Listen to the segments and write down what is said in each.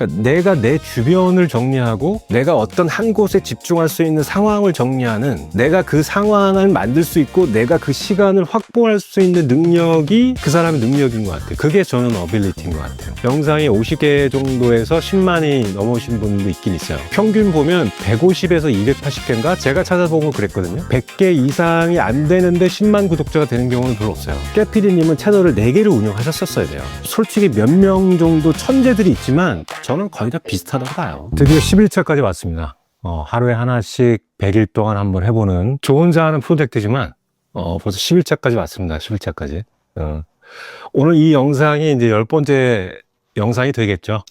그러니까 내가 내 주변을 정리하고 내가 어떤 한 곳에 집중할 수 있는 상황을 정리하는, 내가 그 상황을 만들 수 있고 내가 그 시간을 확보할 수 있는 능력이 그 사람의 능력인 것 같아요. 그게 저는 어빌리티인 것 같아요. 영상이 50개 정도에서 10만이 넘으신 분도 있긴 있어요. 평균 보면 150에서 280개인가? 제가 찾아본 거 그랬거든요. 100개 이상이 안 되는데 10만 구독자가 되는 경우는 별로 없어요. 깨피디님은 채널을 4개를 운영하셨었어야 돼요. 솔직히 몇 명 정도 천재들이 있지만 저는 거의 다 비슷하다고 봐요. 드디어 11차까지 왔습니다. 하루에 하나씩 100일 동안 한번 해보는, 저 혼자 하는 프로젝트지만 벌써 11차까지 왔습니다. 11차까지. 오늘 이 영상이 이제 10번째 영상이 되겠죠.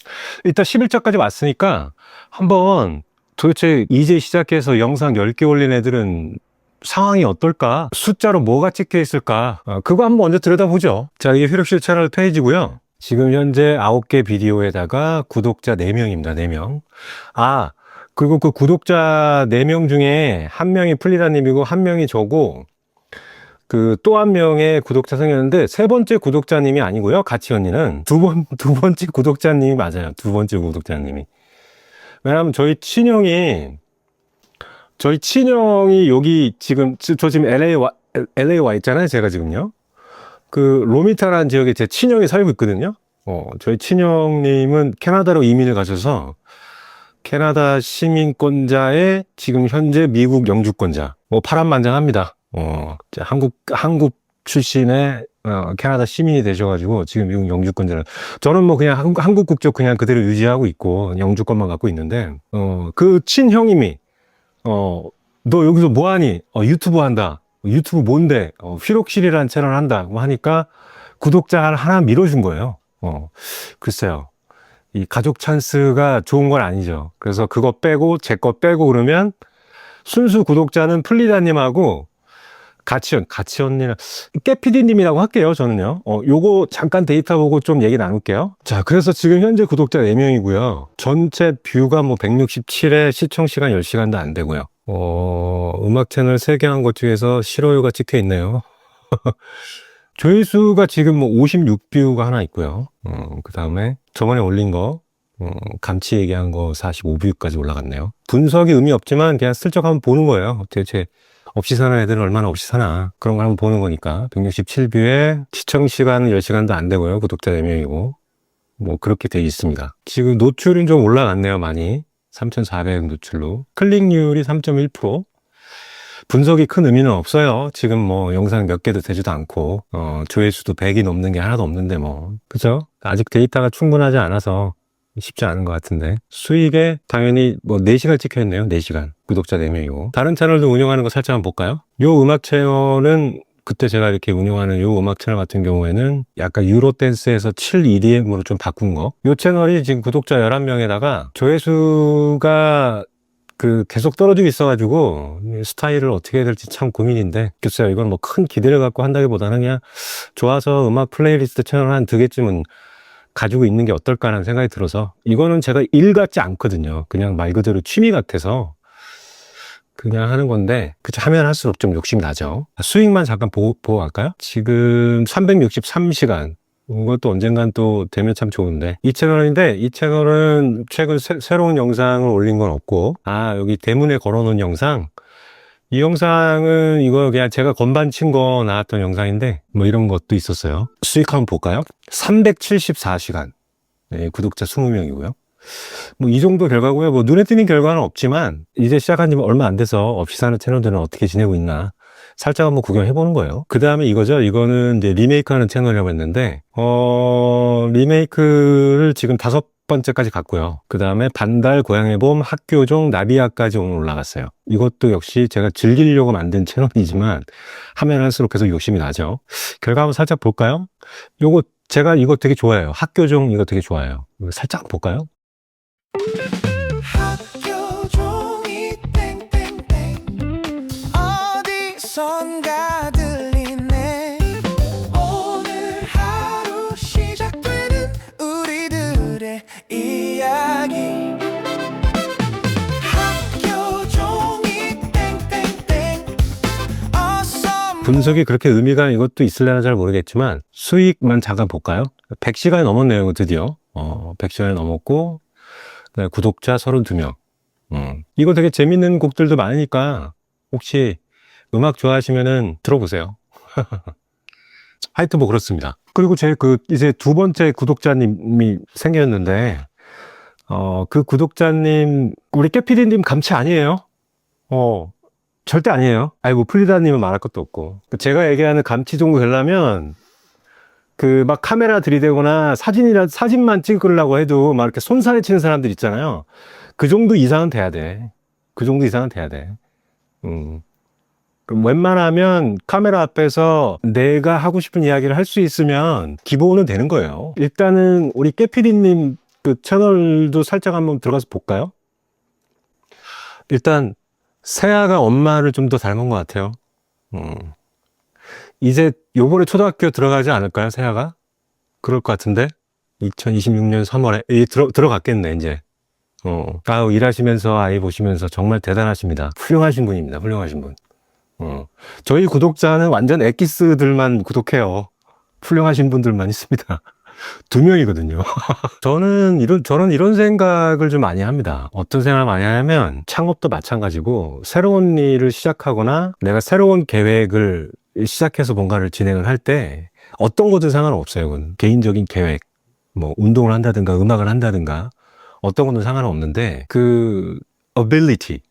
일단 11차까지 왔으니까 한번 도대체 이제 시작해서 영상 10개 올린 애들은 상황이 어떨까? 숫자로 뭐가 찍혀 있을까? 그거 한번 먼저 들여다보죠. 자, 이게 휘력실 채널 페이지고요. 지금 현재 9개 비디오에다가 구독자 4명입니다. 4명. 그리고 그 구독자 4명 중에 한 명이 플리다님이고 한 명이 저고, 그 또 한 명의 구독자 생겼는데 세 번째 구독자님이 아니고요. 가치 언니는 두 번째 구독자님이 맞아요. 두 번째 구독자님이. 왜냐하면 저희 친형이 여기 지금, 저 지금 LA 와 있잖아요. 제가 지금요. 그 로미타라는 지역에 제 친형이 살고 있거든요. 저희 친형님은 캐나다로 이민을 가셔서 캐나다 시민권자에 지금 현재 미국 영주권자. 파란만장합니다. 한국 출신의 캐나다 시민이 되셔가지고 지금 미국 영주권자를, 저는 뭐 그냥 한국 국적 그냥 그대로 유지하고 있고 영주권만 갖고 있는데, 그 친형님이 너 여기서 뭐하니? 유튜브 한다. 유튜브 뭔데? 휘록실이라는 채널 한다. 하니까 구독자 하나 밀어준 거예요. 글쎄요. 이 가족 찬스가 좋은 건 아니죠. 그래서 그거 빼고 제 거 빼고 그러면 순수 구독자는 플리다님하고 가치 언니랑 깨피디님이라고 할게요. 저는요. 요거 잠깐 데이터 보고 좀 얘기 나눌게요. 자, 그래서 지금 현재 구독자 4명이고요. 전체 뷰가 뭐 167에 시청 시간 10시간도 안 되고요. 음악 채널 3개 한 것 중에서 싫어요가 찍혀 있네요. 조회수가 지금 뭐 56뷰가 하나 있고요. 그 다음에 저번에 올린 거, 감치 얘기한 거 45뷰까지 올라갔네요. 분석이 의미 없지만 그냥 슬쩍 한번 보는 거예요. 대체 없이 사는 애들은 얼마나 없이 사나, 그런 걸 한번 보는 거니까. 167뷰에 시청 시간은 10시간도 안 되고요. 구독자 4명이고 뭐 그렇게 돼 있습니다. 지금 노출은 좀 올라갔네요. 많이 3,400 노출로. 클릭률이 3.1%. 분석이 큰 의미는 없어요. 지금 뭐 영상 몇 개도 되지도 않고, 조회수도 100이 넘는 게 하나도 없는데 뭐, 그죠? 아직 데이터가 충분하지 않아서 쉽지 않은 것 같은데. 수익에 당연히 뭐 4시간 찍혀 있네요. 4시간. 구독자 4명이고. 다른 채널도 운영하는 거 살짝 한번 볼까요? 요 음악 채널은 그때 제가 이렇게 운영하는 요 음악 채널 같은 경우에는 약간 유로 댄스에서 7 EDM으로 좀 바꾼 거. 요 채널이 지금 구독자 11명에다가 조회수가 계속 떨어지고 있어가지고 스타일을 어떻게 해야 될지 참 고민인데, 글쎄요. 이건 뭐 큰 기대를 갖고 한다기보다는 그냥 좋아서 음악 플레이리스트 채널 한 2개쯤은 가지고 있는 게 어떨까라는 생각이 들어서, 이거는 제가 일 같지 않거든요. 그냥 말 그대로 취미 같아서 그냥 하는 건데, 하면 할수록 좀 욕심이 나죠. 수익만 잠깐 보고 갈까요? 지금 363시간. 이것도 언젠간 또 되면 참 좋은데. 이 채널인데, 이 채널은 최근 새로운 영상을 올린 건 없고, 여기 대문에 걸어놓은 영상. 이 영상은 이거 그냥 제가 건반 친 거 나왔던 영상인데, 뭐 이런 것도 있었어요. 수익 한번 볼까요? 374시간. 네, 구독자 20명이고요. 뭐 이 정도 결과고요. 뭐 눈에 띄는 결과는 없지만, 이제 시작한 지 얼마 안 돼서 없이 사는 채널들은 어떻게 지내고 있나 살짝 한번 구경해보는 거예요. 그 다음에 이거죠. 이거는 이제 리메이크 하는 채널이라고 했는데, 리메이크를 지금 5번째까지 갔고요. 그 다음에 반달, 고양이 봄, 학교종, 나비야까지 오늘 올라갔어요. 이것도 역시 제가 즐기려고 만든 채널이지만, 하면 할수록 계속 욕심이 나죠. 결과 한번 살짝 볼까요? 제가 이거 되게 좋아해요. 학교종 이거 되게 좋아해요. 이거 살짝 볼까요? 학교종이 땡땡땡 어디선가 들리네. 오늘 하루 시작되는 우리들의 이야기. 학교종이 땡땡땡 어서. 분석이 그렇게 의미가 이것도 있을려나 잘 모르겠지만 수익만 잠깐 볼까요? 100시간이 넘었네요. 드디어 100시간이 넘었고, 그다음에 구독자 32명. 이거 되게 재밌는 곡들도 많으니까 혹시 음악 좋아하시면은 들어보세요. 하여튼 뭐 그렇습니다. 그리고 제 이제 두 번째 구독자님이 생겼는데, 그 구독자님, 우리 깨피디님 감치 아니에요? 절대 아니에요. 아이고, 프리다님은 말할 것도 없고. 제가 얘기하는 감치 정도 되려면, 막 카메라 들이대거나 사진만 찍으려고 해도 막 이렇게 손살에 치는 사람들 있잖아요. 그 정도 이상은 돼야 돼. 그 정도 이상은 돼야 돼. 그럼 웬만하면 카메라 앞에서 내가 하고 싶은 이야기를 할 수 있으면 기본은 되는 거예요. 일단은 우리 깨피디님 그 채널도 살짝 한번 들어가서 볼까요? 일단 세아가 엄마를 좀 더 닮은 것 같아요. 이제 요번에 초등학교 들어가지 않을까요, 세아가? 그럴 것 같은데 2026년 3월에 들어갔겠네 이제. 일하시면서 아이 보시면서 정말 대단하십니다. 훌륭하신 분입니다. 훌륭하신 분. 저희 구독자는 완전 엑기스들만 구독해요. 훌륭하신 분들만 있습니다. 2명이거든요. 저는 이런 생각을 좀 많이 합니다. 어떤 생각을 많이 하냐면, 창업도 마찬가지고, 새로운 일을 시작하거나, 내가 새로운 계획을 시작해서 뭔가를 진행을 할 때, 어떤 것도 상관없어요. 그건 개인적인 계획, 뭐, 운동을 한다든가, 음악을 한다든가, 어떤 것도 상관없는데, ability,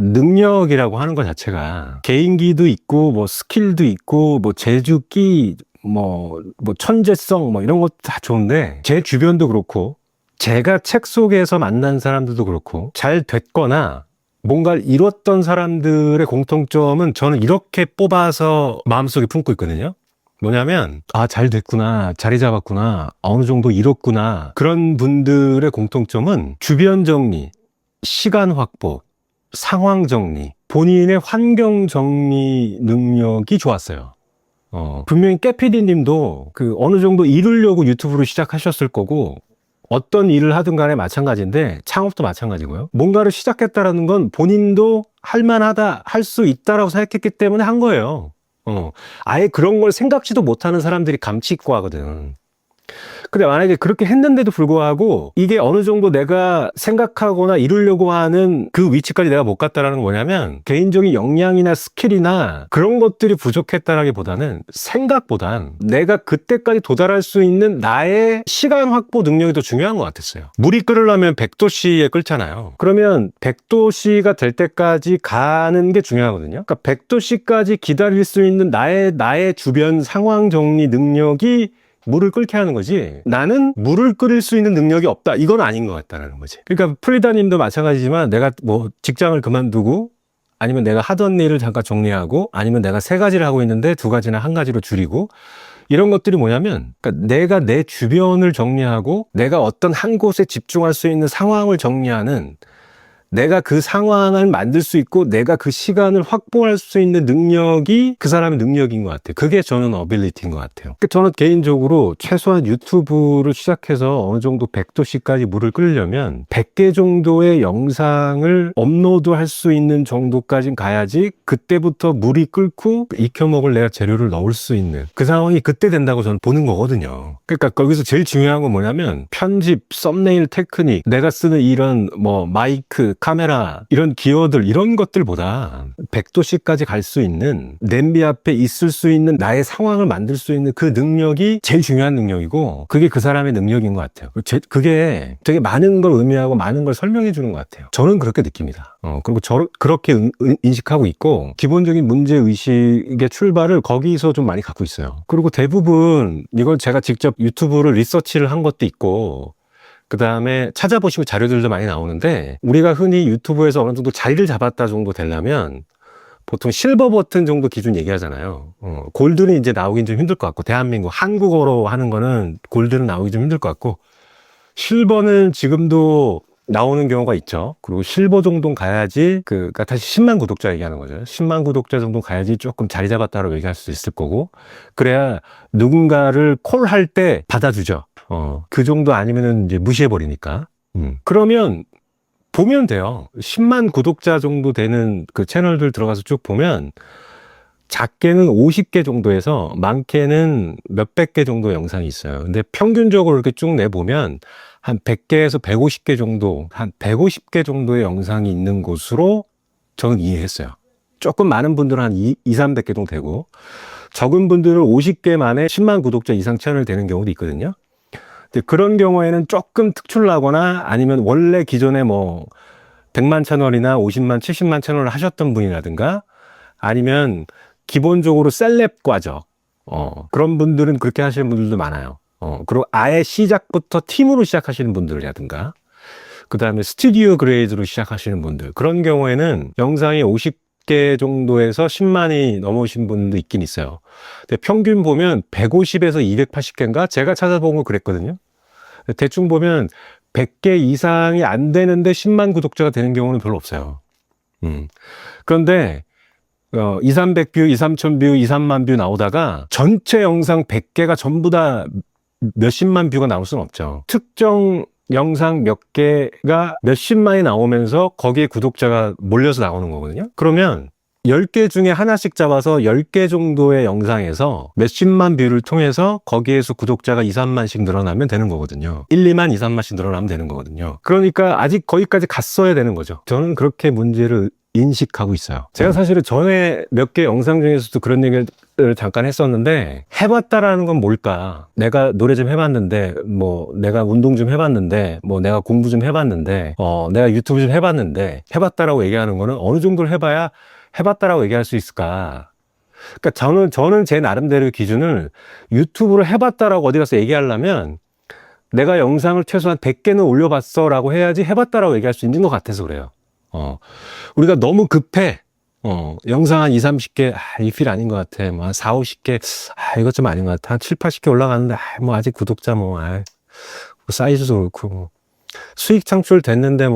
능력이라고 하는 것 자체가 개인기도 있고 뭐 스킬도 있고 뭐 재주기 뭐 천재성 뭐 이런 것도 다 좋은데 제 주변도 그렇고 제가 책 속에서 만난 사람들도 그렇고 잘 됐거나 뭔가를 이뤘던 사람들의 공통점은 저는 이렇게 뽑아서 마음속에 품고 있거든요. 뭐냐면 잘 됐구나, 자리 잡았구나, 어느 정도 이뤘구나, 그런 분들의 공통점은 주변 정리, 시간 확보, 상황 정리, 본인의 환경 정리 능력이 좋았어요. 분명히 깨피디님도 어느 정도 이루려고 유튜브를 시작하셨을 거고, 어떤 일을 하든 간에 마찬가지인데, 창업도 마찬가지고요. 뭔가를 시작했다라는 건 본인도 할만하다, 할 수 있다라고 생각했기 때문에 한 거예요. 아예 그런 걸 생각지도 못하는 사람들이 감치 있고 하거든. 근데 만약에 그렇게 했는데도 불구하고 이게 어느 정도 내가 생각하거나 이루려고 하는 그 위치까지 내가 못 갔다라는 건 뭐냐면 개인적인 역량이나 스킬이나 그런 것들이 부족했다라기보다는 생각보단 내가 그때까지 도달할 수 있는 나의 시간 확보 능력이 더 중요한 것 같았어요. 물이 끓으려면 100도씨에 끓잖아요. 그러면 100도씨가 될 때까지 가는 게 중요하거든요. 그러니까 100도씨까지 기다릴 수 있는 나의 주변 상황 정리 능력이 물을 끓게 하는 거지, 나는 물을 끓일 수 있는 능력이 없다, 이건 아닌 것 같다는 거지. 그러니까 프리다님도 마찬가지지만 내가 뭐 직장을 그만두고 아니면 내가 하던 일을 잠깐 정리하고 아니면 내가 3가지를 하고 있는데 2가지나 1가지로 줄이고, 이런 것들이 뭐냐면, 그러니까 내가 내 주변을 정리하고 내가 어떤 한 곳에 집중할 수 있는 상황을 정리하는, 내가 그 상황을 만들 수 있고 내가 그 시간을 확보할 수 있는 능력이 그 사람의 능력인 것 같아요. 그게 저는 어빌리티인 것 같아요. 저는 개인적으로 최소한 유튜브를 시작해서 어느 정도 100도씨까지 물을 끓이려면 100개 정도의 영상을 업로드할 수 있는 정도까지 가야지 그때부터 물이 끓고 익혀 먹을 내가 재료를 넣을 수 있는 그 상황이 그때 된다고 저는 보는 거거든요. 그러니까 거기서 제일 중요한 건 뭐냐면 편집, 썸네일 테크닉, 내가 쓰는 이런 뭐 마이크, 카메라, 이런 기어들, 이런 것들보다 100도씨까지 갈 수 있는, 냄비 앞에 있을 수 있는 나의 상황을 만들 수 있는 그 능력이 제일 중요한 능력이고, 그게 그 사람의 능력인 것 같아요. 그게 되게 많은 걸 의미하고 많은 걸 설명해 주는 것 같아요. 저는 그렇게 느낍니다. 그리고 그렇게 인식하고 있고, 기본적인 문제의식의 출발을 거기서 좀 많이 갖고 있어요. 그리고 대부분 이걸 제가 직접 유튜브를 리서치를 한 것도 있고, 그 다음에 찾아보시면 자료들도 많이 나오는데, 우리가 흔히 유튜브에서 어느 정도 자리를 잡았다 정도 되려면 보통 실버 버튼 정도 기준 얘기하잖아요. 골드는 이제 나오긴 좀 힘들 것 같고, 대한민국 한국어로 하는 거는 골드는 나오기 좀 힘들 것 같고, 실버는 지금도 나오는 경우가 있죠. 그리고 실버 정도 가야지, 그러니까 다시 10만 구독자 얘기하는 거죠. 10만 구독자 정도 가야지 조금 자리 잡았다고 얘기할 수 있을 거고, 그래야 누군가를 콜할 때 받아주죠. 그 정도 아니면은 이제 무시해버리니까. 그러면 보면 돼요. 10만 구독자 정도 되는 그 채널들 들어가서 쭉 보면, 작게는 50개 정도에서 많게는 몇백 개 정도 영상이 있어요. 근데 평균적으로 이렇게 쭉 내보면 한 100개에서 150개 정도, 한 150개 정도의 영상이 있는 곳으로 저는 이해했어요. 조금 많은 분들은 한 300개 정도 되고, 적은 분들은 50개 만에 10만 구독자 이상 채널이 되는 경우도 있거든요. 근데 그런 경우에는 조금 특출나거나 아니면 원래 기존에 뭐 100만 채널이나 50만, 70만 채널을 하셨던 분이라든가 아니면 기본적으로 셀럽과죠. 그런 분들은 그렇게 하시는 분들도 많아요. 그리고 아예 시작부터 팀으로 시작하시는 분들이라든가 그 다음에 스튜디오 그레이드로 시작하시는 분들, 그런 경우에는 영상이 50개 정도에서 10만이 넘으신 분도 있긴 있어요. 근데 평균 보면 150에서 280개인가? 제가 찾아본 거 그랬거든요. 대충 보면 100개 이상이 안 되는데 10만 구독자가 되는 경우는 별로 없어요. 그런데 2, 300뷰, 2, 3천 뷰, 2, 3만 뷰 나오다가 전체 영상 100개가 전부 다 몇십만 뷰가 나올 수는 없죠. 특정 영상 몇 개가 몇십만이 나오면서 거기에 구독자가 몰려서 나오는 거거든요. 그러면 10개 중에 하나씩 잡아서 10개 정도의 영상에서 몇십만 뷰를 통해서 거기에서 구독자가 2, 3만씩 늘어나면 되는 거거든요. 1, 2만, 2, 3만씩 늘어나면 되는 거거든요. 그러니까 아직 거기까지 갔어야 되는 거죠. 저는 그렇게 문제를 인식하고 있어요. 제가 사실은 전에 몇 개 영상 중에서도 그런 얘기를 잠깐 했었는데, 해봤다라는 건 뭘까? 내가 노래 좀 해봤는데, 뭐 내가 운동 좀 해봤는데, 뭐 내가 공부 좀 해봤는데, 내가 유튜브 좀 해봤는데, 해봤다라고 얘기하는 거는 어느 정도를 해봐야 해봤다라고 얘기할 수 있을까? 그러니까 저는 제 나름대로의 기준을 유튜브를 해봤다라고 어디 가서 얘기하려면 내가 영상을 최소한 100개는 올려봤어 라고 해야지 해봤다라고 얘기할 수 있는 것 같아서 그래요. 우리가 너무 급해. 영상 한 2, 30개, 이 필 아닌 것 같아. 뭐, 한 4, 50개, 이것 좀 아닌 것 같아. 한 7, 80개 올라가는데, 뭐, 아직 구독자 뭐, 사이즈도 그렇고, 뭐, 수익 창출 됐는데,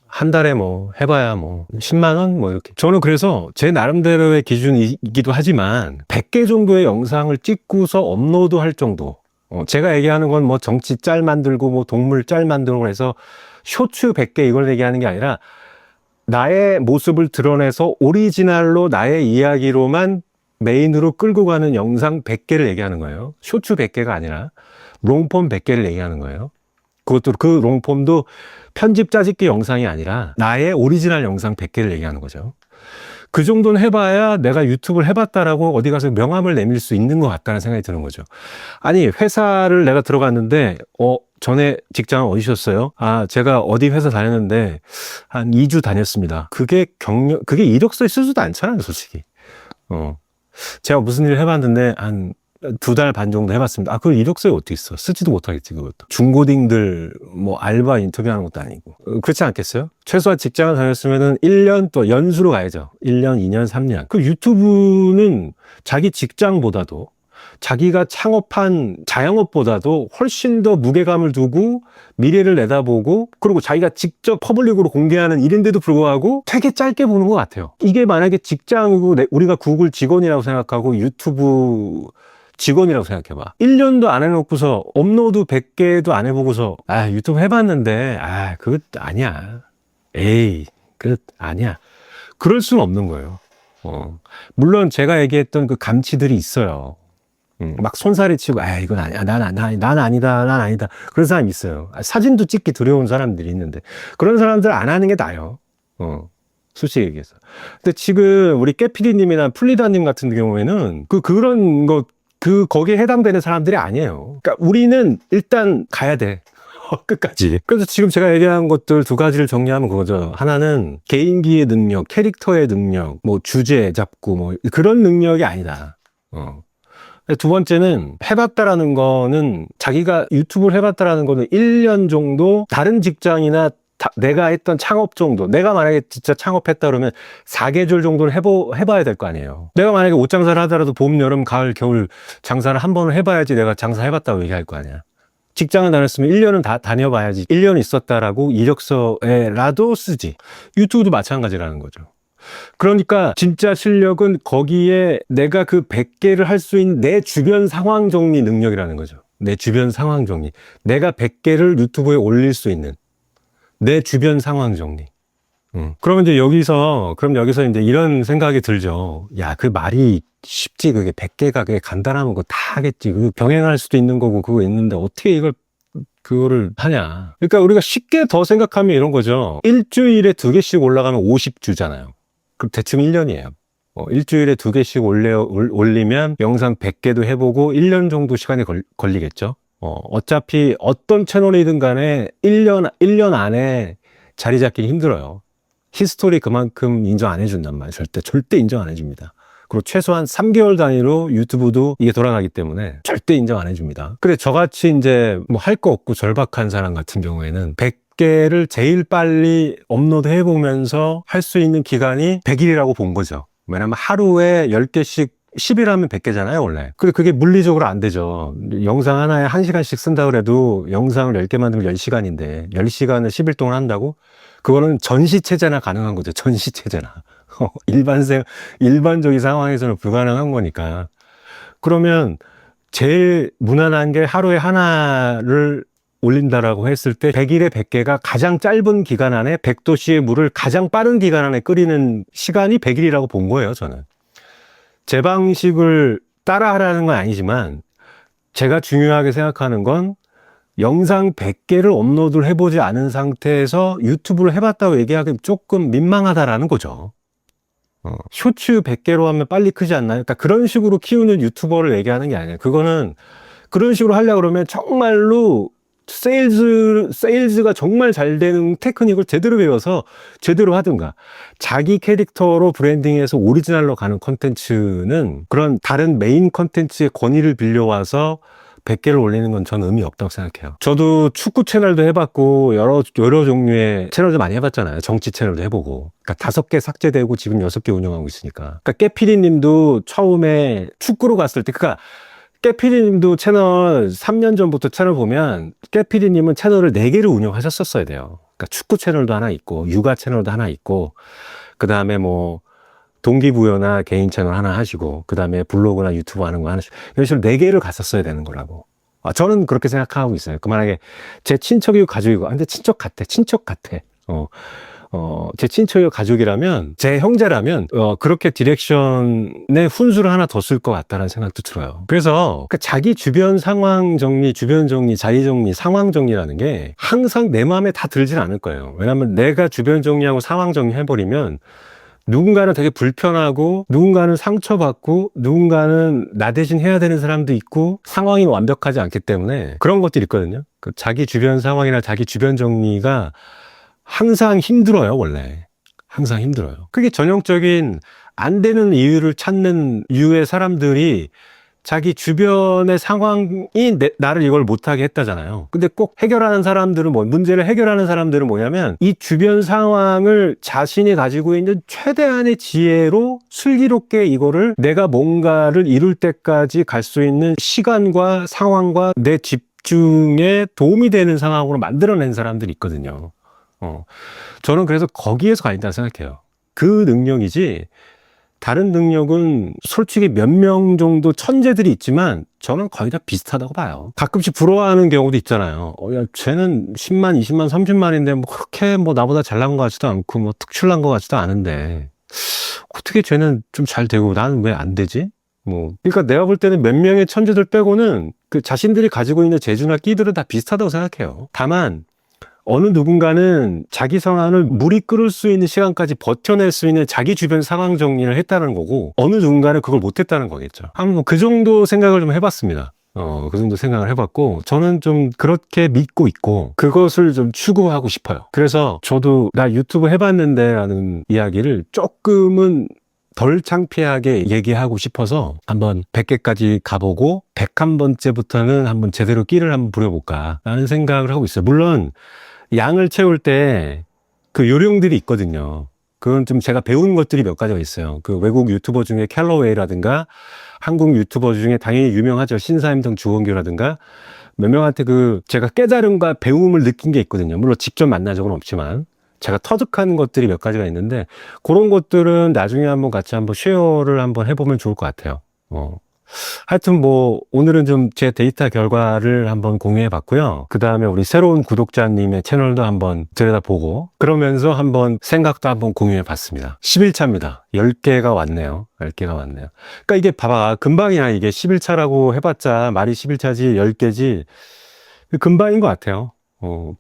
한 달에 뭐, 해봐야 뭐, 10만원? 뭐, 이렇게. 저는 그래서 제 나름대로의 기준이기도 하지만, 100개 정도의 영상을 찍고서 업로드 할 정도. 제가 얘기하는 건 뭐, 정치 짤 만들고, 뭐, 동물 짤 만들고 해서, 쇼츠 100개 이걸 얘기하는 게 아니라 나의 모습을 드러내서 오리지널로 나의 이야기로만 메인으로 끌고 가는 영상 100개를 얘기하는 거예요. 쇼츠 100개가 아니라 롱폼 100개를 얘기하는 거예요. 그것도 그 롱폼도 편집 짜집기 영상이 아니라 나의 오리지널 영상 100개를 얘기하는 거죠. 그 정도는 해봐야 내가 유튜브를 해봤다라고 어디 가서 명함을 내밀 수 있는 것 같다는 생각이 드는 거죠. 아니, 회사를 내가 들어갔는데, 전에 직장은 어디셨어요? 제가 어디 회사 다녔는데, 한 2주 다녔습니다. 그게 이력서에 쓰지도 않잖아요, 솔직히. 제가 무슨 일을 해봤는데, 한 2달 반 정도 해봤습니다. 그 이력서에 어떻게 있어? 쓰지도 못하겠지, 그것도. 중고딩들, 뭐, 알바 인터뷰하는 것도 아니고. 그렇지 않겠어요? 최소한 직장을 다녔으면은 1년 또 연수로 가야죠. 1년, 2년, 3년. 그 유튜브는 자기 직장보다도 자기가 창업한 자영업보다도 훨씬 더 무게감을 두고 미래를 내다보고 그리고 자기가 직접 퍼블릭으로 공개하는 일인데도 불구하고 되게 짧게 보는 것 같아요. 이게 만약에 직장이고 우리가 구글 직원이라고 생각하고 유튜브 직원이라고 생각해봐. 1년도 안 해놓고서 업로드 100개도 안 해보고서 유튜브 해봤는데 그거 아니야. 에이, 그거 아니야. 그럴 수는 없는 거예요. 물론 제가 얘기했던 그 감치들이 있어요. 막 손살이 치고 이건 아니야. 난 아니다. 그런 사람이 있어요. 사진도 찍기 두려운 사람들이 있는데 그런 사람들 안 하는 게 나아요. 솔직히 얘기해서. 근데 지금 우리 깨피디님이나 플리다님 같은 경우에는 그런 거 거기에 해당되는 사람들이 아니에요. 그러니까 우리는 일단 가야 돼. 끝까지. 그래서 지금 제가 얘기한 것들 두 가지를 정리하면 그거죠. 하나는 개인기의 능력, 캐릭터의 능력, 뭐 주제 잡고 뭐 그런 능력이 아니다. 두 번째는 해봤다라는 거는 자기가 유튜브를 해봤다라는 거는 1년 정도 다른 직장이나 내가 했던 창업 정도, 내가 만약에 진짜 창업했다 그러면 4계절 정도를 해봐야 될 거 아니에요. 내가 만약에 옷 장사를 하더라도 봄, 여름, 가을, 겨울 장사를 한 번을 해봐야지 내가 장사 해봤다고 얘기할 거 아니야. 직장을 다녔으면 1년은 다 다녀봐야지 1년 있었다라고 이력서에라도 쓰지. 유튜브도 마찬가지라는 거죠. 그러니까 진짜 실력은 거기에 내가 그 100개를 할 수 있는 내 주변 상황 정리 능력이라는 거죠. 내 주변 상황 정리. 내가 100개를 유튜브에 올릴 수 있는 내 주변 상황 정리. 그러면 이제 여기서 이제 이런 생각이 들죠. 그 말이 쉽지. 그게 100개가 그게 간단하면 그거 다 하겠지. 그 병행할 수도 있는 거고 그거 있는데 어떻게 이걸 그거를 하냐. 그러니까 우리가 쉽게 더 생각하면 이런 거죠. 일주일에 2개씩 올라가면 50주잖아요. 그럼 대충 1년이에요. 일주일에 2개씩 올리면 영상 100개도 해보고 1년 정도 시간이 걸리겠죠. 어차피 어떤 채널이든 간에 1년 안에 자리 잡기 힘들어요. 히스토리 그만큼 인정 안 해준단 말이에요. 절대 인정 안 해줍니다. 그리고 최소한 3개월 단위로 유튜브도 이게 돌아가기 때문에 절대 인정 안 해줍니다. 근데 저같이 이제 뭐 할 거 없고 절박한 사람 같은 경우에는 100개를 제일 빨리 업로드 해보면서 할 수 있는 기간이 100일이라고 본 거죠. 왜냐면 하루에 10개씩 10일 하면 100개잖아요, 원래. 근데 그게 물리적으로 안 되죠. 영상 하나에 1시간씩 쓴다 그래도 영상을 10개 만들면 10시간인데 10시간을 10일 동안 한다고? 그거는 전시체제나 가능한 거죠. 전시체제나. 일반적인 상황에서는 불가능한 거니까. 그러면 제일 무난한 게 하루에 하나를 올린다라고 했을 때 100일에 100개가 가장 짧은 기간 안에 100도씨의 물을 가장 빠른 기간 안에 끓이는 시간이 100일이라고 본 거예요, 저는. 제 방식을 따라하라는 건 아니지만 제가 중요하게 생각하는 건 영상 100개를 업로드를 해보지 않은 상태에서 유튜브를 해봤다고 얘기하기 조금 민망하다라는 거죠. 쇼츠 100개로 하면 빨리 크지 않나요? 그러니까 그런 식으로 키우는 유튜버를 얘기하는 게 아니에요. 그거는 그런 식으로 하려고 그러면 정말로 세일즈가 정말 잘 되는 테크닉을 제대로 배워서 제대로 하든가, 자기 캐릭터로 브랜딩해서 오리지널로 가는 컨텐츠는 그런 다른 메인 컨텐츠의 권위를 빌려와서 100개를 올리는 건 저는 의미 없다고 생각해요. 저도 축구 채널도 해봤고 여러 종류의 채널도 많이 해봤잖아요. 정치 채널도 해보고. 그러니까 5개 삭제되고 지금 6개 운영하고 있으니까. 그러니까 깨피디님도 처음에 축구로 갔을 때, 그러니까 깨피디님도 채널 3년 전부터 채널 보면 깨피디님은 채널을 4개를 운영하셨었어야 돼요. 그러니까 축구 채널도 하나 있고 육아 채널도 하나 있고, 그 다음에 뭐 동기부여나 개인 채널 하나 하시고, 그 다음에 블로그나 유튜브 하는 거 하나씩, 이런 식으로 4개를 갔었어야 되는 거라고. 저는 그렇게 생각하고 있어요. 만약에 제 친척이고 가족이고, 근데 친척 같아. 제 친척이고 가족이라면, 제 형제라면, 그렇게 디렉션에 훈수를 하나 더 쓸 것 같다는 생각도 들어요. 그래서, 자기 주변 상황 정리, 주변 정리, 자리 정리, 상황 정리라는 게 항상 내 마음에 다 들진 않을 거예요. 왜냐면 내가 주변 정리하고 상황 정리 해버리면 누군가는 되게 불편하고, 누군가는 상처받고, 누군가는 나 대신 해야 되는 사람도 있고, 상황이 완벽하지 않기 때문에 그런 것들이 있거든요. 자기 주변 상황이나 자기 주변 정리가 항상 힘들어요, 원래. 항상 힘들어요. 그게 전형적인 안 되는 이유를 찾는 유의 사람들이 자기 주변의 상황이 나를 이걸 못하게 했다잖아요. 근데 꼭 해결하는 사람들은 문제를 해결하는 사람들은 뭐냐면 이 주변 상황을 자신이 가지고 있는 최대한의 지혜로 슬기롭게 이거를 내가 뭔가를 이룰 때까지 갈 수 있는 시간과 상황과 내 집중에 도움이 되는 상황으로 만들어낸 사람들이 있거든요. 저는 그래서 거기에서 갈린다고 생각해요. 그 능력이지, 다른 능력은 솔직히 몇 명 정도 천재들이 있지만 저는 거의 다 비슷하다고 봐요. 가끔씩 부러워하는 경우도 있잖아요. 야, 쟤는 10만, 20만, 30만인데 뭐 그렇게 뭐 나보다 잘난 것 같지도 않고 뭐 특출난 것 같지도 않은데 어떻게 쟤는 좀 잘 되고 나는 왜 안 되지? 그러니까 내가 볼 때는 몇 명의 천재들 빼고는 그 자신들이 가지고 있는 재주나 끼들은 다 비슷하다고 생각해요. 다만 어느 누군가는 자기 상황을 물이 끓을 수 있는 시간까지 버텨낼 수 있는 자기 주변 상황 정리를 했다는 거고, 어느 누군가는 그걸 못했다는 거겠죠. 한번 그 정도 생각을 좀 해봤습니다. 그 정도 생각을 해봤고, 저는 좀 그렇게 믿고 있고, 그것을 좀 추구하고 싶어요. 그래서 저도 나 유튜브 해봤는데 라는 이야기를 조금은 덜 창피하게 얘기하고 싶어서 한번 100개까지 가보고 101번째부터는 한번 제대로 끼를 한번 부려볼까 라는 생각을 하고 있어요. 물론 양을 채울 때 그 요령들이 있거든요. 그건 좀 제가 배운 것들이 몇 가지가 있어요. 그 외국 유튜버 중에 캘러웨이라든가 한국 유튜버 중에 당연히 유명하죠. 신사임당 주원규라든가 몇 명한테 제가 깨달음과 배움을 느낀 게 있거든요. 물론 직접 만난 적은 없지만 제가 터득한 것들이 몇 가지가 있는데, 그런 것들은 나중에 한번 같이 한번 쉐어를 한번 해보면 좋을 것 같아요. 하여튼 오늘은 좀 제 데이터 결과를 한번 공유해 봤고요. 그 다음에 우리 새로운 구독자님의 채널도 한번 들여다보고, 그러면서 한번 생각도 한번 공유해 봤습니다. 11차입니다. 10개가 왔네요. 10개가 왔네요. 그러니까 이게 봐봐. 금방이야. 이게 11차라고 해봤자 말이 11차지 10개지. 금방인 것 같아요.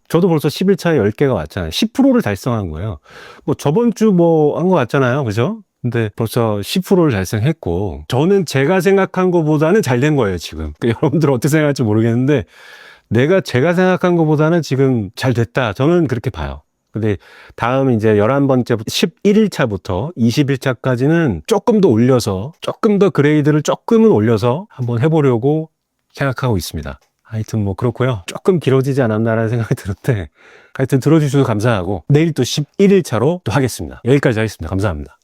저도 벌써 10일차에 10개가 왔잖아요. 10%를 달성한 거예요. 뭐 저번 주 뭐 한 거 같잖아요. 그죠? 근데 벌써 10%를 달성했고, 저는 제가 생각한 것보다는 잘 된 거예요, 지금. 여러분들 어떻게 생각할지 모르겠는데, 제가 생각한 것보다는 지금 잘 됐다. 저는 그렇게 봐요. 근데 다음 이제 11번째부터 11일차부터 20일차까지는 조금 더 올려서, 조금 더 그레이드를 조금은 올려서 한번 해보려고 생각하고 있습니다. 하여튼 뭐 그렇고요. 조금 길어지지 않았나라는 생각이 드는데, 하여튼 들어주셔서 감사하고, 내일 또 11일차로 또 하겠습니다. 여기까지 하겠습니다. 감사합니다.